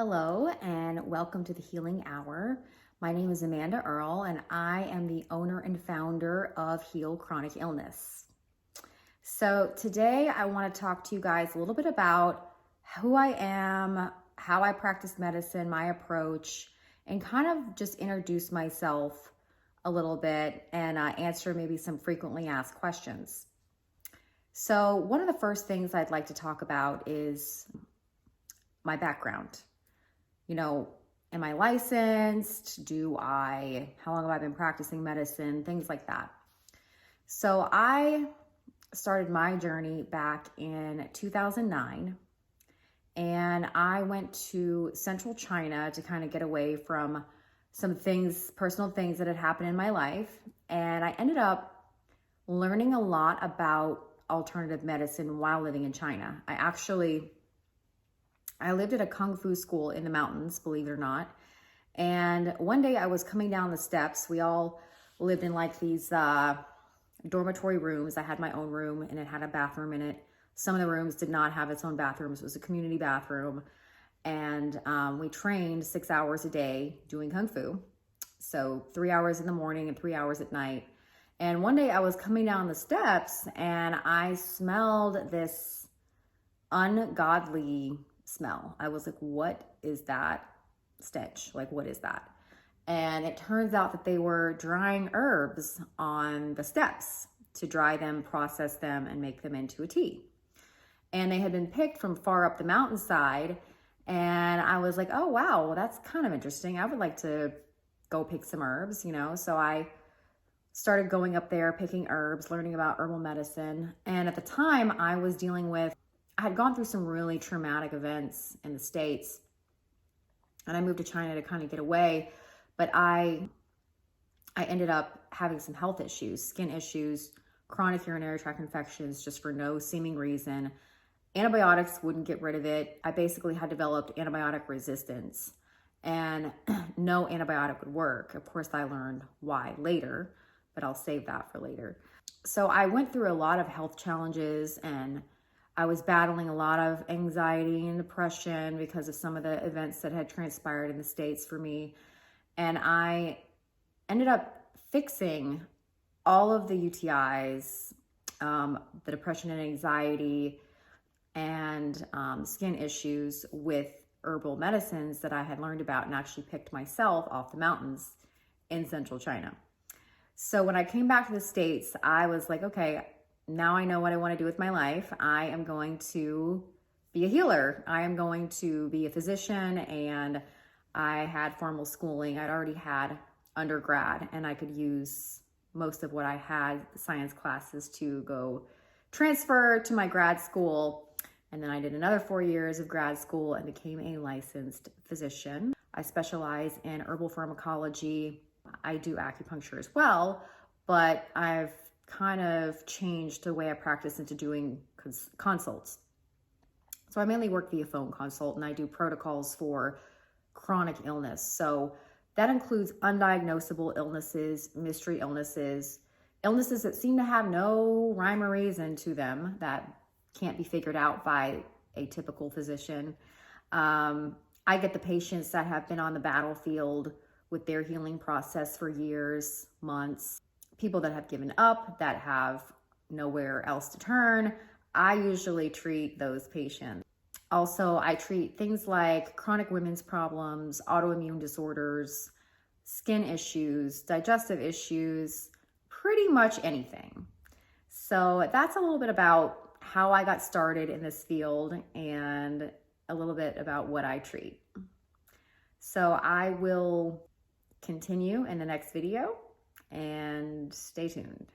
Hello and welcome to the Healing Hour. My name is Amanda Earle and I am the owner and founder of Heal Chronic Illness. So today I want to talk to you guys a little bit about who I am, how I practice medicine, my approach, and kind of just introduce myself a little bit and answer maybe some frequently asked questions. So one of the first things I'd like to talk about is my background. Am I licensed? How long have I been practicing medicine? Things like that. So I started my journey back in 2009 and I went to central China to kind of get away from some things, personal things that had happened in my life. And I ended up learning a lot about alternative medicine while living in China. I lived at a Kung Fu school in the mountains, believe it or not. And one day I was coming down the steps. We all lived in like these dormitory rooms. I had my own room and it had a bathroom in it. Some of the rooms did not have its own bathrooms. It was a community bathroom. And we trained 6 hours a day doing Kung Fu. So 3 hours in the morning and 3 hours at night. And one day I was coming down the steps and I smelled this ungodly smell. I was like, what is that stench? Like, what is that? And it turns out that they were drying herbs on the steps to dry them, process them, and make them into a tea. And they had been picked from far up the mountainside. And I was like, oh, wow, well, that's kind of interesting. I would like to go pick some herbs, So I started going up there, picking herbs, learning about herbal medicine. And at the time I had gone through some really traumatic events in the States and I moved to China to kind of get away, but I ended up having some health issues, skin issues, chronic urinary tract infections, just for no seeming reason. Antibiotics wouldn't get rid of it. I basically had developed antibiotic resistance and no antibiotic would work. Of course, I learned why later, but I'll save that for later. So I went through a lot of health challenges and I was battling a lot of anxiety and depression because of some of the events that had transpired in the States for me. And I ended up fixing all of the UTIs, the depression and anxiety and skin issues with herbal medicines that I had learned about and actually picked myself off the mountains in central China. So when I came back to the States, I was like, okay, now I know what I want to do with my life. I am going to be a healer. I am going to be a physician, and I had formal schooling. I'd already had undergrad and I could use most of what I had, the science classes, to go transfer to my grad school. And then I did another 4 years of grad school and became a licensed physician. I specialize in herbal pharmacology. I do acupuncture as well, but I've kind of changed the way I practice into doing consults. So I mainly work via phone consult and I do protocols for chronic illness. So that includes undiagnosable illnesses, mystery illnesses, illnesses that seem to have no rhyme or reason to them that can't be figured out by a typical physician. I get the patients that have been on the battlefield with their healing process for years, months, people that have given up, that have nowhere else to turn. I usually treat those patients. Also, I treat things like chronic women's problems, autoimmune disorders, skin issues, digestive issues, pretty much anything. So that's a little bit about how I got started in this field and a little bit about what I treat. So I will continue in the next video and stay tuned.